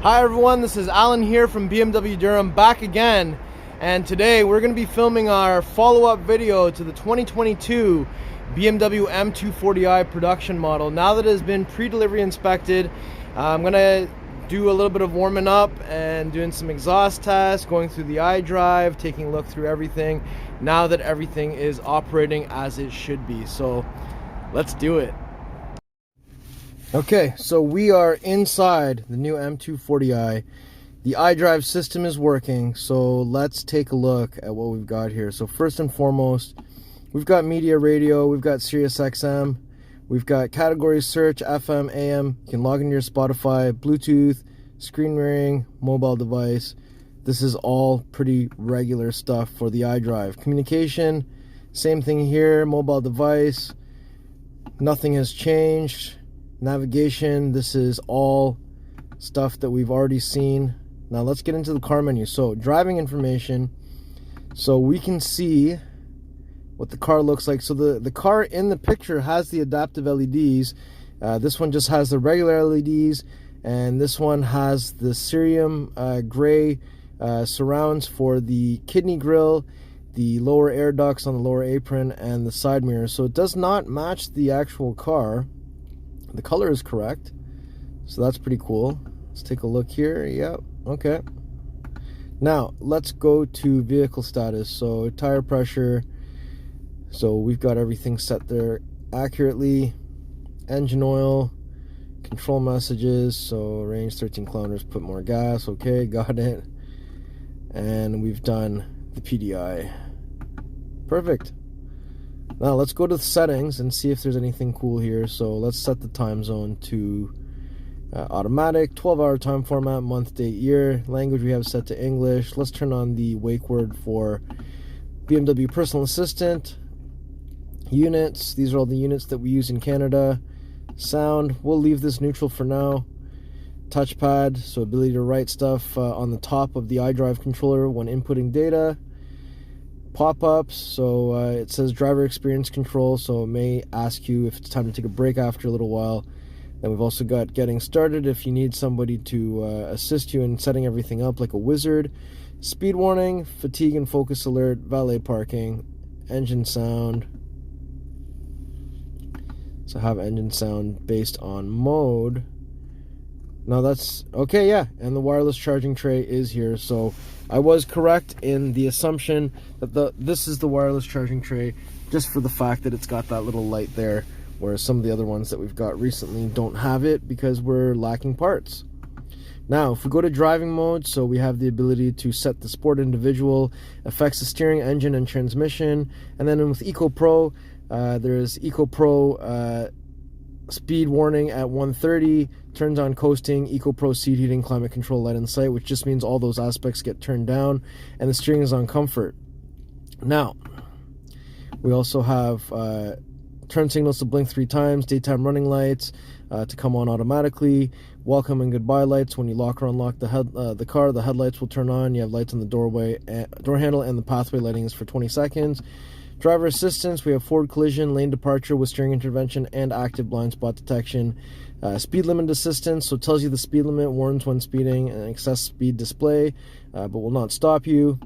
Hi everyone, this is Alan here from BMW Durham, back again, and today we're going to be filming our follow-up video to the 2022 BMW M240i production model. Now that it has been pre-delivery inspected, I'm going to do a little bit of warming up and doing some exhaust tests, going through the Idrive, taking a look through everything, now that everything is operating as it should be. So let's do it. Okay, so we are inside the new M240i. The Idrive system is working, so let's take a look at what we've got here. So first and foremost, we've got media radio, we've got Sirius XM, we've got category search, FM, AM. You can log into your Spotify, Bluetooth, screen mirroring, mobile device. This is all pretty regular stuff for the Idrive. Communication, same thing here, mobile device. Nothing has changed. Navigation, this is all stuff that we've already seen. Now let's get into the car menu. So driving information, so we can see what the car looks like. So the car in the picture has the adaptive LEDs. This one just has the regular LEDs, and this one has the cerium gray surrounds for the kidney grille, the lower air ducts on the lower apron, and the side mirrors. So it does not match the actual car. The color is correct, so that's pretty cool. Let's take a look here. Yep, okay. Now let's go to vehicle status. So tire pressure, so we've got everything set there accurately. Engine oil, control messages, so range 13 kilometers, put more gas. Okay, got it. And we've done the PDI. Perfect. Now let's go to the settings and see if there's anything cool here. So let's set the time zone to automatic, 12-hour time format, month, date, year. Language we have set to English. Let's turn on the wake word for BMW Personal Assistant. Units, these are all the units that we use in Canada. Sound, we'll leave this neutral for now. Touchpad, so ability to write stuff on the top of the iDrive controller when inputting data. Pop-ups, so it says driver experience control, so it may ask you if it's time to take a break after a little while. Then we've also got getting started if you need somebody to assist you in setting everything up like a wizard. Speed warning, fatigue and focus alert, valet parking, engine sound. So have engine sound based on mode. Now that's okay, yeah, and the wireless charging tray is here. So I was correct in the assumption that this is the wireless charging tray, just for the fact that it's got that little light there, whereas some of the other ones that we've got recently don't have it because we're lacking parts. Now if we go to driving mode, so we have the ability to set the sport individual, affects the steering, engine and transmission. And then with Eco Pro, there's Eco Pro speed warning at 130, turns on coasting, Eco Pro seat heating, climate control, light and sight, which just means all those aspects get turned down, and the steering is on comfort. Now we also have turn signals to blink 3 times, daytime running lights to come on automatically, welcome and goodbye lights. When you lock or unlock the car, the headlights will turn on. You have lights on the doorway, door handle, and the pathway lighting is for 20 seconds. Driver assistance, we have forward collision, lane departure with steering intervention, and active blind spot detection. Speed limit assistance, so it tells you the speed limit, warns when speeding, and excess speed display, but will not stop you.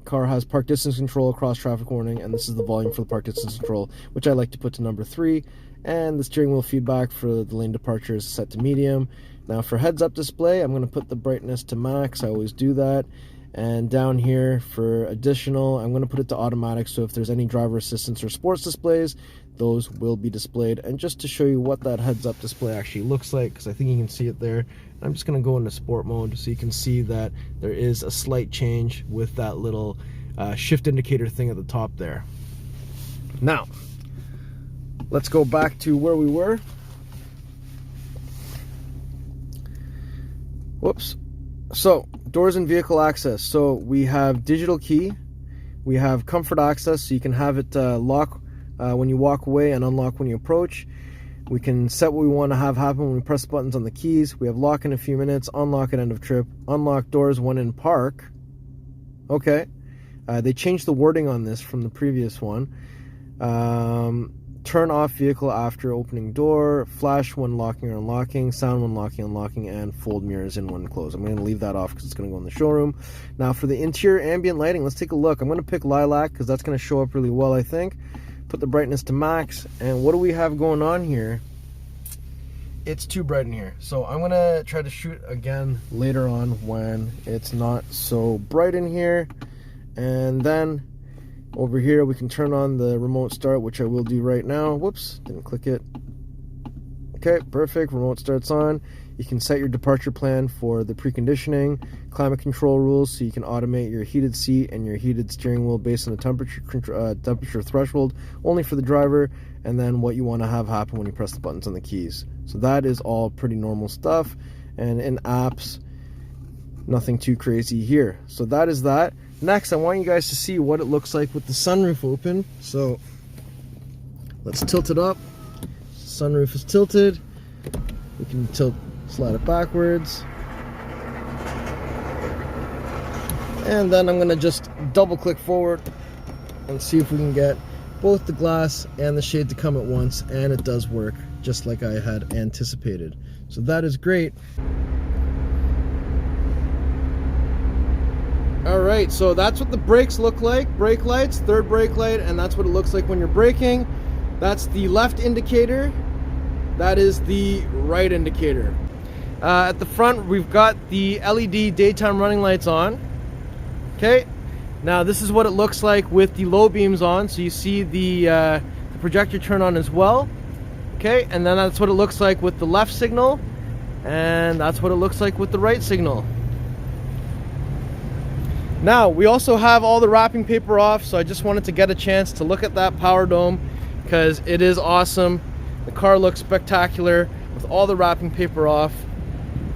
Car has park distance control, cross traffic warning, and this is the volume for the park distance control, which I like to put to number 3. And the steering wheel feedback for the lane departure is set to medium. Now for heads up display, I'm going to put the brightness to max. I always do that. And down here for additional, I'm going to put it to automatic, so if there's any driver assistance or sports displays, those will be displayed. And just to show you what that heads-up display actually looks like, because I think you can see it there, I'm just going to go into sport mode so you can see that there is a slight change with that little shift indicator thing at the top there. Now, let's go back to where we were. Whoops. So, doors and vehicle access. So we have digital key, we have comfort access, so you can have it lock when you walk away and unlock when you approach. We can set what we want to have happen when we press the buttons on the keys. We have lock in a few minutes, unlock at end of trip, unlock doors when in park. Okay, they changed the wording on this from the previous one. turn off vehicle after opening door, flash when locking or unlocking, sound when locking, unlocking, and fold mirrors in when closed. I'm going to leave that off because it's going to go in the showroom. Now for the interior ambient lighting, let's take a look. I'm going to pick lilac because that's going to show up really well, I think. Put the brightness to max, and what do we have going on here? It's too bright in here, so I'm going to try to shoot again later on when it's not so bright in here. And then over here we can turn on the remote start, which I will do right now. Whoops, didn't click it. Okay, perfect. Remote start's on. You can set your departure plan for the preconditioning, climate control rules, so you can automate your heated seat and your heated steering wheel based on the temperature threshold, only for the driver, and then what you want to have happen when you press the buttons on the keys. So that is all pretty normal stuff, and in apps, nothing too crazy here. So that is that. Next, I want you guys to see what it looks like with the sunroof open. So let's tilt it up. Sunroof is tilted. We can slide it backwards. And then I'm going to just double click forward and see if we can get both the glass and the shade to come at once. And it does work just like I had anticipated. So that is great. Alright, so that's what the brakes look like. Brake lights, third brake light, and that's what it looks like when you're braking. That's the left indicator. That is the right indicator. At the front, we've got the LED daytime running lights on. Okay, now this is what it looks like with the low beams on. So you see the projector turn on as well. Okay, and then that's what it looks like with the left signal. And that's what it looks like with the right signal. Now, we also have all the wrapping paper off, so I just wanted to get a chance to look at that power dome because it is awesome. The car looks spectacular with all the wrapping paper off.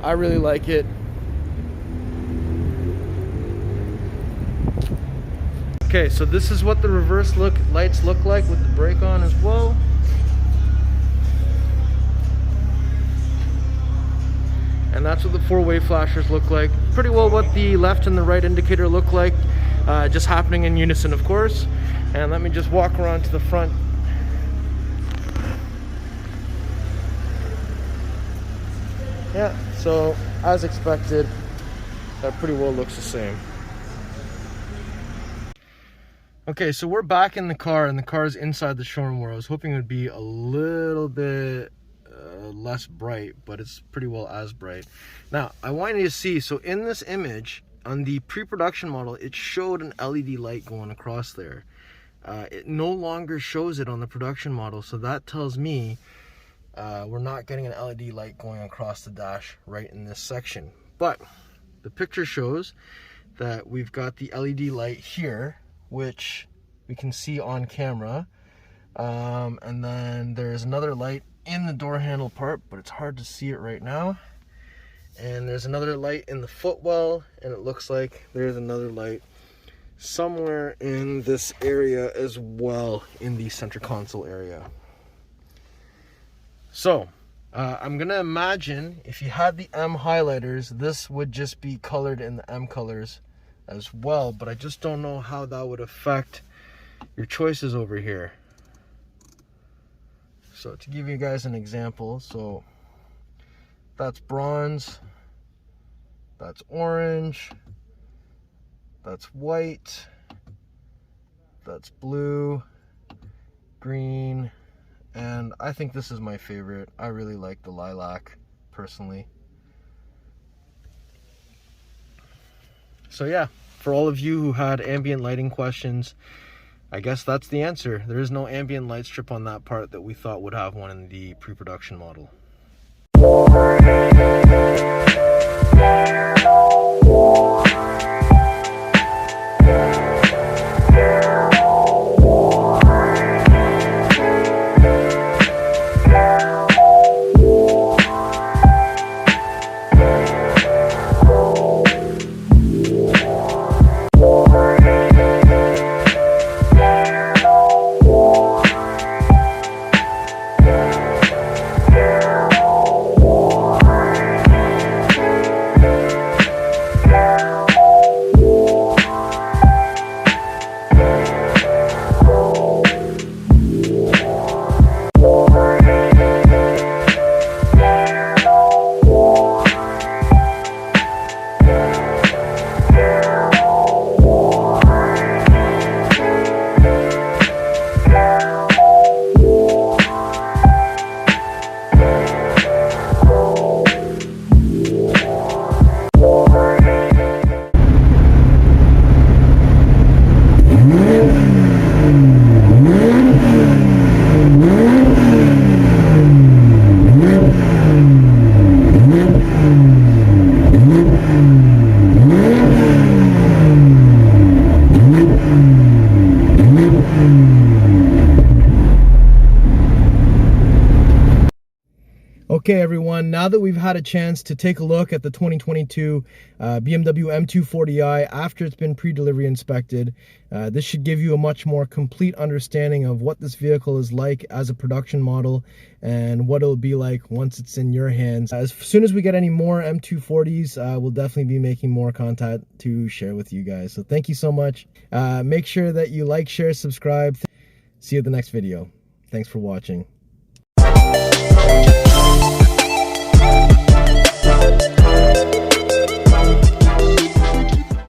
I really like it. Okay, so this is what the reverse lights look like with the brake on as well. And that's what the four-way flashers look like. Pretty well what the left and the right indicator look like, just happening in unison, of course. And let me just walk around to the front. Yeah, so as expected, that pretty well looks the same. Okay, so we're back in the car, and the car is inside the showroom where I was hoping it would be a little bit less bright, but it's pretty well as bright. Now, I want you to see, so in this image, on the pre-production model, it showed an LED light going across there. It no longer shows it on the production model, so that tells me we're not getting an LED light going across the dash right in this section. But the picture shows that we've got the LED light here, which we can see on camera, and then there's another light in the door handle part, but it's hard to see it right now. And there's another light in the footwell, and it looks like there's another light somewhere in this area as well, in the center console area. So I'm gonna imagine if you had the M highlighters, this would just be colored in the M colors as well, but I just don't know how that would affect your choices over here. So to give you guys an example, so that's bronze, that's orange, that's white, that's blue, green, and I think this is my favorite. I really like the lilac personally. So yeah, for all of you who had ambient lighting questions, I guess that's the answer. There is no ambient light strip on that part that we thought would have one in the pre-production model. Okay everyone, now that we've had a chance to take a look at the 2022 BMW M240i after it's been pre-delivery inspected, this should give you a much more complete understanding of what this vehicle is like as a production model and what it'll be like once it's in your hands. As soon as we get any more M240s, we'll definitely be making more content to share with you guys. So thank you so much. Make sure that you like, share, subscribe. See you at the next video. Thanks for watching.